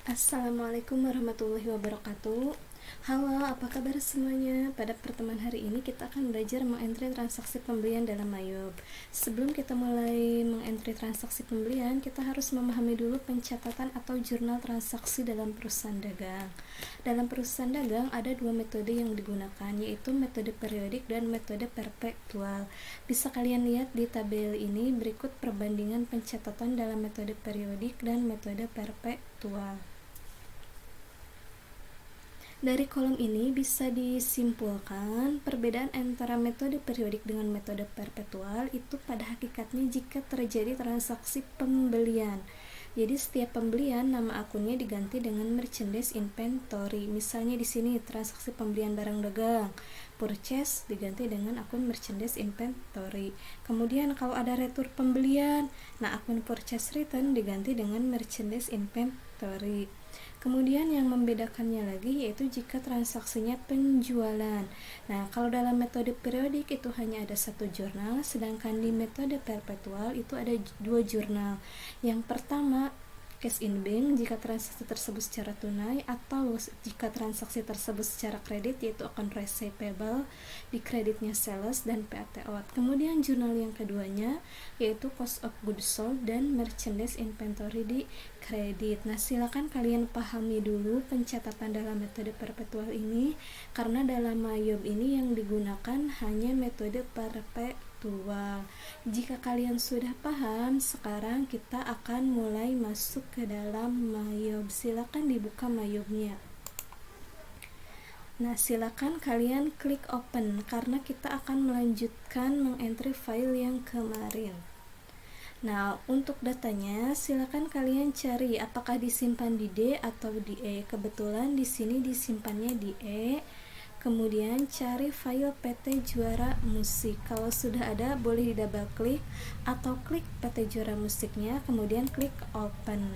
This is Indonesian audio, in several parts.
Assalamualaikum warahmatullahi wabarakatuh. Halo, apa kabar semuanya? Pada pertemuan hari ini kita akan belajar mengentry transaksi pembelian dalam Mayob. Sebelum kita mulai mengentry transaksi pembelian, kita harus memahami dulu pencatatan atau jurnal transaksi dalam perusahaan dagang. Dalam perusahaan dagang ada dua metode yang digunakan, yaitu metode periodik dan metode perpetual. Bisa kalian lihat di tabel ini berikut perbandingan pencatatan dalam metode periodik dan metode perpetual. Dari kolom ini bisa disimpulkan perbedaan antara metode periodik dengan metode perpetual itu pada hakikatnya jika terjadi transaksi pembelian. Jadi setiap pembelian nama akunnya diganti dengan merchandise inventory. Misalnya di sini transaksi pembelian barang dagang, purchase diganti dengan akun merchandise inventory. Kemudian kalau ada retur pembelian, nah akun purchase return diganti dengan merchandise inventory. Kemudian yang membedakannya lagi yaitu jika transaksinya penjualan. Nah, kalau dalam metode periodik itu hanya ada satu jurnal, sedangkan di metode perpetual itu ada dua jurnal. Yang pertama cash in bank jika transaksi tersebut secara tunai, atau jika transaksi tersebut secara kredit yaitu akun receivable, di kreditnya sales dan PAT out. Kemudian jurnal yang keduanya yaitu cost of goods sold dan merchandise inventory di kredit. Nah, silakan kalian pahami dulu pencatatan dalam metode perpetual ini, karena dalam Mayob ini yang digunakan hanya metode perpetual. Jika kalian sudah paham, sekarang kita akan mulai masuk ke dalam Mayob. Silakan dibuka Mayobnya. Nah, silakan kalian klik open karena kita akan melanjutkan mengentry file yang kemarin. Nah, untuk datanya silakan kalian cari apakah disimpan di D atau di E. Kebetulan di sini disimpannya di E. Kemudian cari file PT Juara Musik. Kalau sudah ada boleh di double klik atau klik PT Juara Musiknya, kemudian klik open.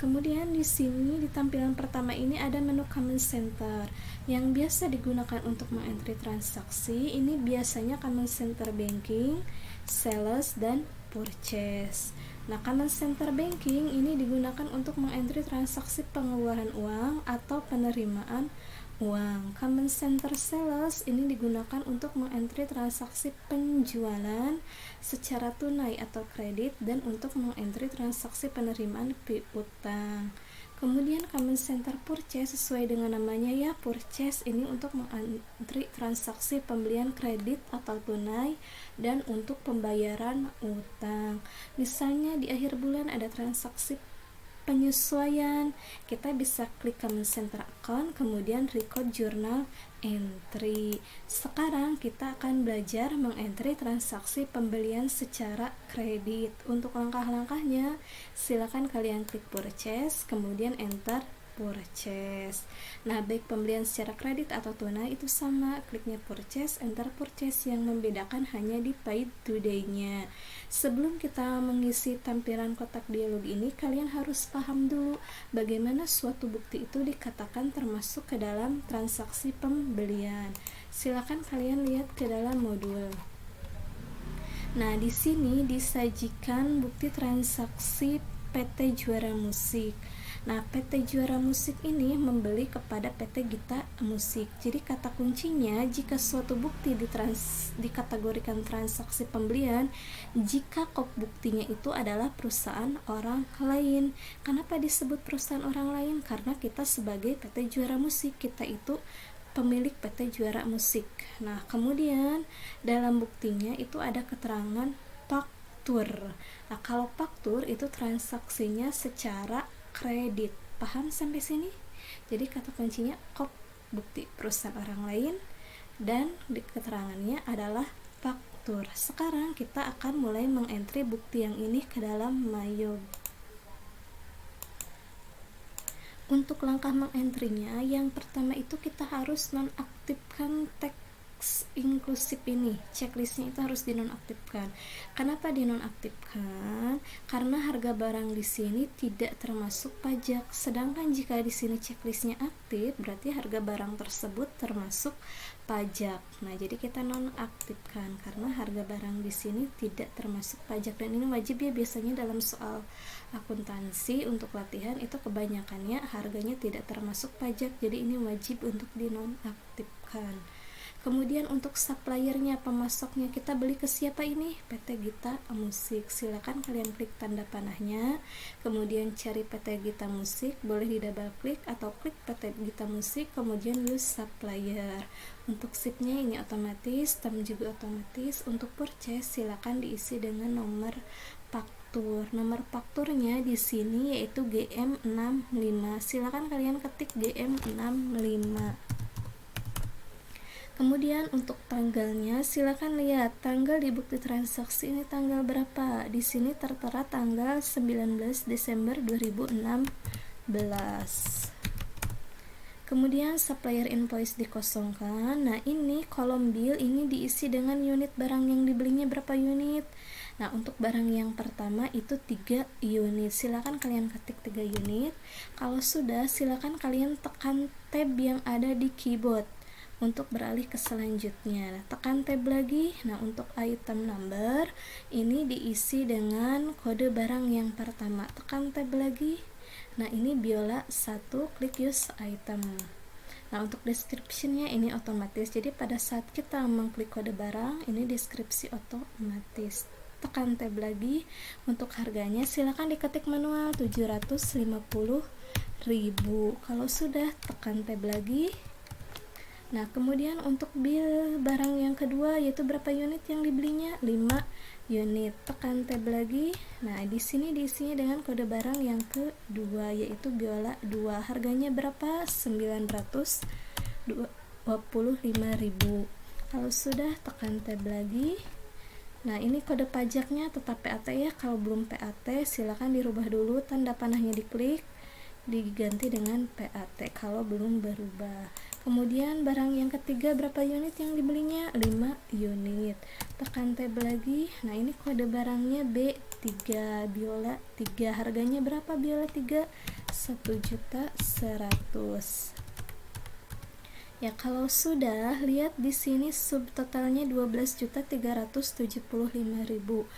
Kemudian di sini di tampilan pertama ini ada menu Command Center yang biasa digunakan untuk mengentry transaksi. Ini biasanya Command Center Banking, Sales, dan Purchase. Nah, Command Center Banking ini digunakan untuk mengentry transaksi pengeluaran uang atau penerimaan uang. Command Center Sales ini digunakan untuk mengentry transaksi penjualan secara tunai atau kredit dan untuk mengentry transaksi penerimaan piutang. Kemudian Command Center Purchase sesuai dengan namanya ya, purchase ini untuk mengentry transaksi pembelian kredit atau tunai dan untuk pembayaran utang. Misalnya di akhir bulan ada transaksi penyesuaian, kita bisa klik Command Center Account, kemudian record journal entry. Sekarang kita akan belajar mengentry transaksi pembelian secara kredit. Untuk langkah-langkahnya, silakan kalian klik purchase, kemudian enter purchase. Nah, baik pembelian secara kredit atau tunai itu sama, kliknya purchase, enter purchase. Yang membedakan hanya di paid today-nya. Sebelum kita mengisi tampilan kotak dialog ini, kalian harus paham dulu bagaimana suatu bukti itu dikatakan termasuk ke dalam transaksi pembelian. Silakan kalian lihat ke dalam modul. Nah, di sini disajikan bukti transaksi PT Juara Musik. Nah, PT Juara Musik ini membeli kepada PT Gita Musik. Jadi kata kuncinya jika suatu bukti dikategorikan transaksi pembelian jika kop buktinya itu adalah perusahaan orang lain. Kenapa disebut perusahaan orang lain? Karena kita sebagai PT Juara Musik, kita itu pemilik PT Juara Musik. Nah, kemudian dalam buktinya itu ada keterangan faktur. Nah, kalau faktur itu transaksinya secara kredit. Paham sampai sini? Jadi kata kuncinya kop bukti perusahaan orang lain dan di keterangannya adalah faktur. Sekarang kita akan mulai mengentry bukti yang ini ke dalam Mayob. Untuk langkah mengentrynya, yang pertama itu kita harus nonaktifkan teks inklusif ini. Checklistnya itu harus dinonaktifkan. Kenapa dinonaktifkan? Karena harga barang di sini tidak termasuk pajak. Sedangkan jika di sini checklistnya aktif, berarti harga barang tersebut termasuk pajak. Nah, jadi kita nonaktifkan karena harga barang di sini tidak termasuk pajak, dan ini wajib ya, biasanya dalam soal akuntansi untuk latihan itu kebanyakannya harganya tidak termasuk pajak, jadi ini wajib untuk dinonaktifkan. Kemudian untuk suppliernya, pemasoknya, kita beli ke siapa ini? PT Gita Musik. Silakan kalian klik tanda panahnya, kemudian cari PT Gita Musik, boleh di double klik atau klik PT Gita Musik, kemudian use supplier. Untuk SIP-nya ini otomatis, term juga otomatis. Untuk purchase silakan diisi dengan nomor faktur. Nomor fakturnya di sini yaitu GM65. Silakan kalian ketik GM65. Kemudian untuk tanggalnya, silakan lihat tanggal di bukti transaksi ini tanggal berapa. Di sini tertera tanggal 19 Desember 2016. Kemudian supplier invoice dikosongkan. Nah, ini kolom bill ini diisi dengan unit barang yang dibelinya berapa unit. Nah, untuk barang yang pertama itu 3 unit. Silakan kalian ketik 3 unit. Kalau sudah, silakan kalian tekan tab yang ada di keyboard untuk beralih ke selanjutnya. Nah, tekan tab lagi. Nah, untuk item number ini diisi dengan kode barang yang pertama. Tekan tab lagi. Nah, ini biola 1, klik use item. Nah, untuk description-nya ini otomatis. Jadi pada saat kita mengklik kode barang, ini deskripsi otomatis. Tekan tab lagi. Untuk harganya silakan diketik manual 750.000. Kalau sudah, tekan tab lagi. Nah, kemudian untuk bill barang yang kedua yaitu berapa unit yang dibelinya? 5 unit. Tekan tab lagi. Nah, di sini diisinya dengan kode barang yang kedua yaitu biola 2. Harganya berapa? 925.000. Kalau sudah, tekan tab lagi. Nah, ini kode pajaknya tetap PAT ya. Kalau belum PAT silakan dirubah dulu, tanda panahnya diklik, diganti dengan PAT kalau belum berubah. Kemudian barang yang ketiga berapa unit yang dibelinya? 5 unit. Tekan tab lagi. Nah, ini kode barangnya B3, biola 3. Harganya berapa biola 3? 1.100.000. Ya, kalau sudah, lihat di sini subtotalnya 12.375.000.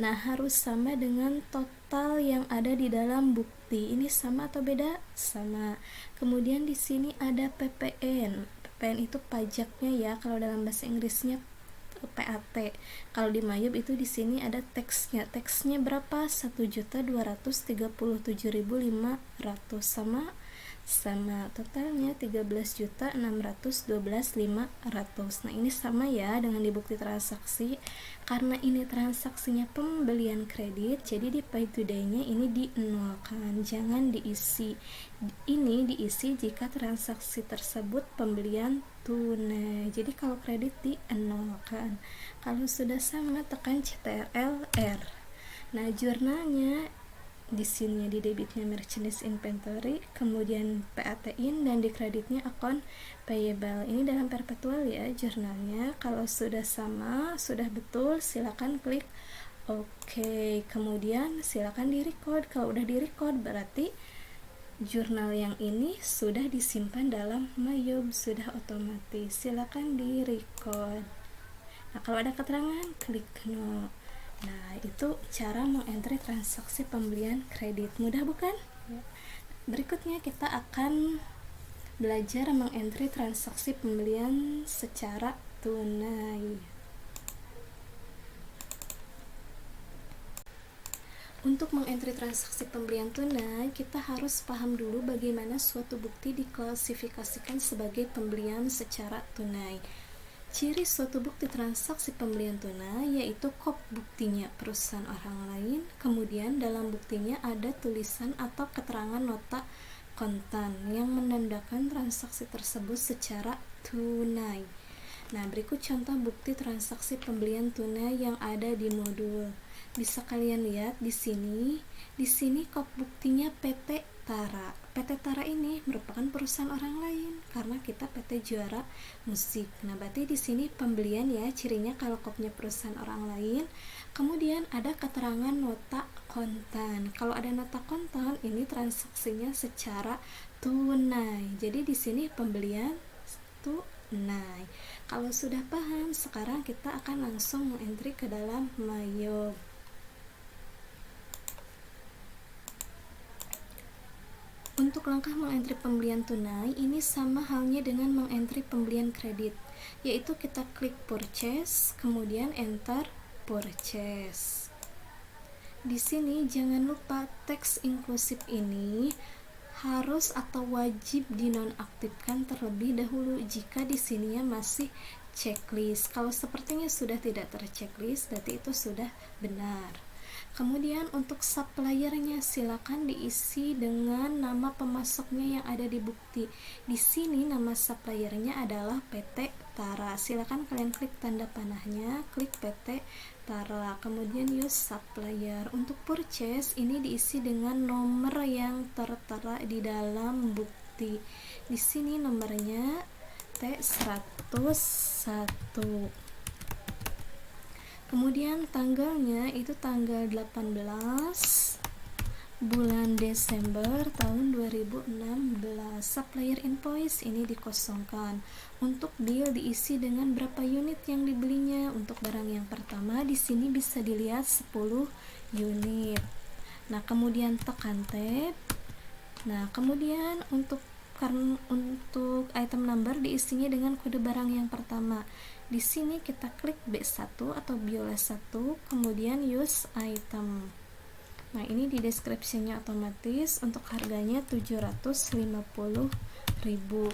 Nah, harus sama dengan total yang ada di dalam bukti. Ini sama atau beda? Sama. Kemudian di sini ada PPN. PPN itu pajaknya ya. Kalau dalam bahasa Inggrisnya PAT. Kalau di Mayub itu di sini ada teksnya. Teksnya berapa? 1.237.500. Sama totalnya 13.612.500. Nah, ini sama ya dengan di bukti transaksi. Karena ini transaksinya pembelian kredit, jadi di pay today-nya ini dinolkan, jangan diisi. Ini diisi jika transaksi tersebut pembelian tunai. Jadi kalau kredit dinolkan. Kalau sudah sama, tekan CTRL-R. Nah, jurnalnya di sini di debitnya merchandise inventory, kemudian PAT in, dan di kreditnya account payable. Ini dalam perpetual ya jurnalnya. Kalau sudah sama, sudah betul, silakan klik OK. Kemudian silakan di record. Kalau udah di record berarti jurnal yang ini sudah disimpan dalam Mayub, sudah otomatis. Silakan di record. Nah, kalau ada keterangan klik no. Nah, itu cara mengentry transaksi pembelian kredit. Mudah bukan? Berikutnya kita akan belajar mengentry transaksi pembelian secara tunai. Untuk mengentry transaksi pembelian tunai, kita harus paham dulu bagaimana suatu bukti diklasifikasikan sebagai pembelian secara tunai. Ciri suatu bukti transaksi pembelian tunai yaitu kop buktinya perusahaan orang lain, kemudian dalam buktinya ada tulisan atau keterangan nota kontan yang menandakan transaksi tersebut secara tunai. Nah, berikut contoh bukti transaksi pembelian tunai yang ada di modul. Bisa kalian lihat di sini. Di sini kop buktinya PT Tara. PT Tara ini merupakan perusahaan orang lain karena kita PT Juara Musik. Nah, berarti di sini pembelian ya, cirinya kalau kopnya perusahaan orang lain. Kemudian ada keterangan nota kontan. Kalau ada nota kontan, ini transaksinya secara tunai. Jadi di sini pembelian Tunai. Kalau sudah paham, sekarang kita akan langsung mengentry ke dalam Mayob. Untuk langkah mengentry pembelian tunai, ini sama halnya dengan mengentry pembelian kredit, yaitu kita klik purchase, kemudian enter purchase. Di sini jangan lupa teks inklusif ini harus atau wajib dinonaktifkan terlebih dahulu jika di sininya masih checklist. Kalau sepertinya sudah tidak terchecklist, berarti itu sudah benar. Kemudian untuk suppliernya silakan diisi dengan nama pemasoknya yang ada di bukti. Di sini nama suppliernya adalah PT Tara. Silakan kalian klik tanda panahnya, klik PT Tara, kemudian use supplier. Untuk purchase ini diisi dengan nomor yang tertera di dalam bukti. Di sini nomornya T101. Kemudian tanggalnya itu tanggal 18 bulan Desember tahun 2016. Supplier invoice ini dikosongkan. Untuk bill diisi dengan berapa unit yang dibelinya. Untuk barang yang pertama di sini bisa dilihat 10 unit. Nah, kemudian tekan tab. Nah, kemudian untuk item number diisinya dengan kode barang yang pertama. Di sini kita klik B1 atau Biola 1, kemudian use item. Nah, ini di deskripsinya otomatis. Untuk harganya 750.000.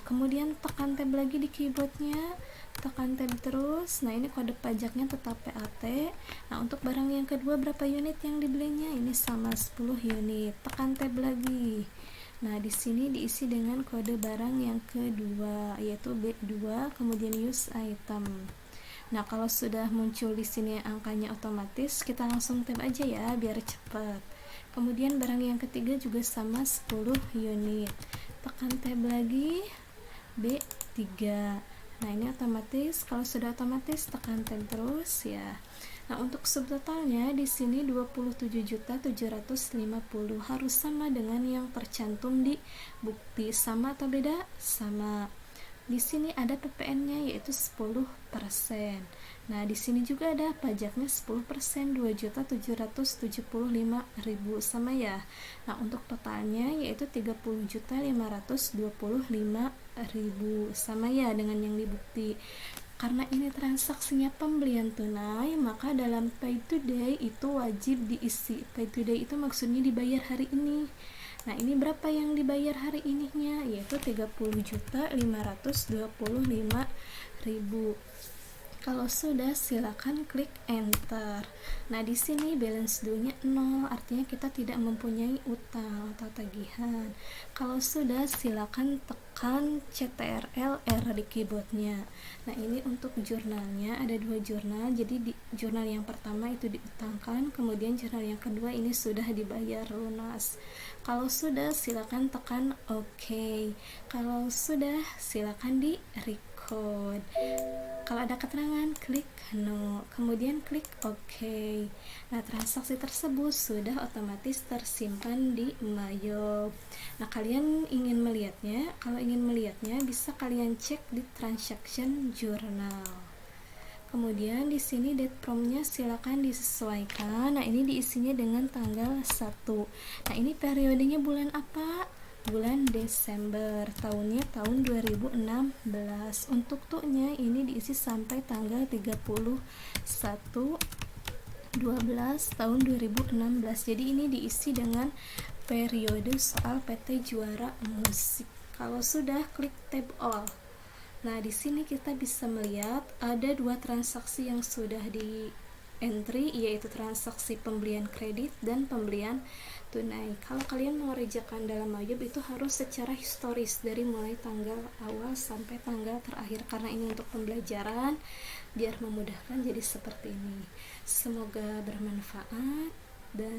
Kemudian tekan tab lagi di keyboardnya, tekan tab terus. Nah, ini kode pajaknya tetap PAT. Nah, untuk barang yang kedua berapa unit yang dibelinya? Ini sama 10 unit. Tekan tab lagi. Nah, di sini diisi dengan kode barang yang kedua, yaitu B2, kemudian use item. Nah, kalau sudah muncul di sini angkanya otomatis, kita langsung tab aja ya biar cepat. Kemudian barang yang ketiga juga sama 10 unit. Tekan tab lagi, B3. Nah, ini otomatis. Kalau sudah otomatis tekan tab terus ya. Nah, untuk subtotalnya di sini 27.750 harus sama dengan yang tercantum di bukti. Sama atau beda? Sama. Di sini ada PPN-nya yaitu 10%. Nah, di sini juga ada pajaknya 10%, 2.775.000 sama ya. Nah, untuk totalnya yaitu 30.525.000 sama ya dengan yang di bukti. Karena ini transaksinya pembelian tunai, maka dalam pay today itu wajib diisi. Pay today itu maksudnya dibayar hari ini. Nah, ini berapa yang dibayar hari ininya? Yaitu 30.525.000. Kalau sudah, silakan klik enter. Nah, di sini balance due-nya 0, artinya kita tidak mempunyai utang atau tagihan. Kalau sudah, silakan tekan CTRL-R di keyboardnya. Nah, ini untuk jurnalnya, ada 2 jurnal. Jadi di jurnal yang pertama itu diutangkan, kemudian jurnal yang kedua ini sudah dibayar lunas. Kalau sudah, silakan tekan OK. Kalau sudah, silakan di record. Kalau ada keterangan, klik no, kemudian klik OK. Nah, transaksi tersebut sudah otomatis tersimpan di Mayob. Nah, kalian ingin melihatnya? Kalau ingin melihatnya, bisa kalian cek di transaction journal. Kemudian di sini date from-nya silakan disesuaikan. Nah, ini diisinya dengan tanggal 1. Nah, ini periodenya bulan apa? Bulan Desember, tahunnya tahun 2016. Untuk tuknya ini diisi sampai tanggal 31/12 tahun 2016. Jadi ini diisi dengan periode soal PT Juara Musik. Kalau sudah, klik tab all. Nah, di sini kita bisa melihat ada 2 transaksi yang sudah di entry, yaitu transaksi pembelian kredit dan pembelian tunai. Kalau kalian mengerjakan dalam Mayob itu harus secara historis dari mulai tanggal awal sampai tanggal terakhir, karena ini untuk pembelajaran biar memudahkan, jadi seperti ini. Semoga bermanfaat dan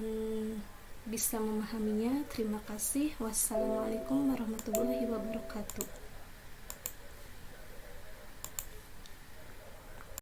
bisa memahaminya. Terima kasih. Wassalamualaikum warahmatullahi wabarakatuh.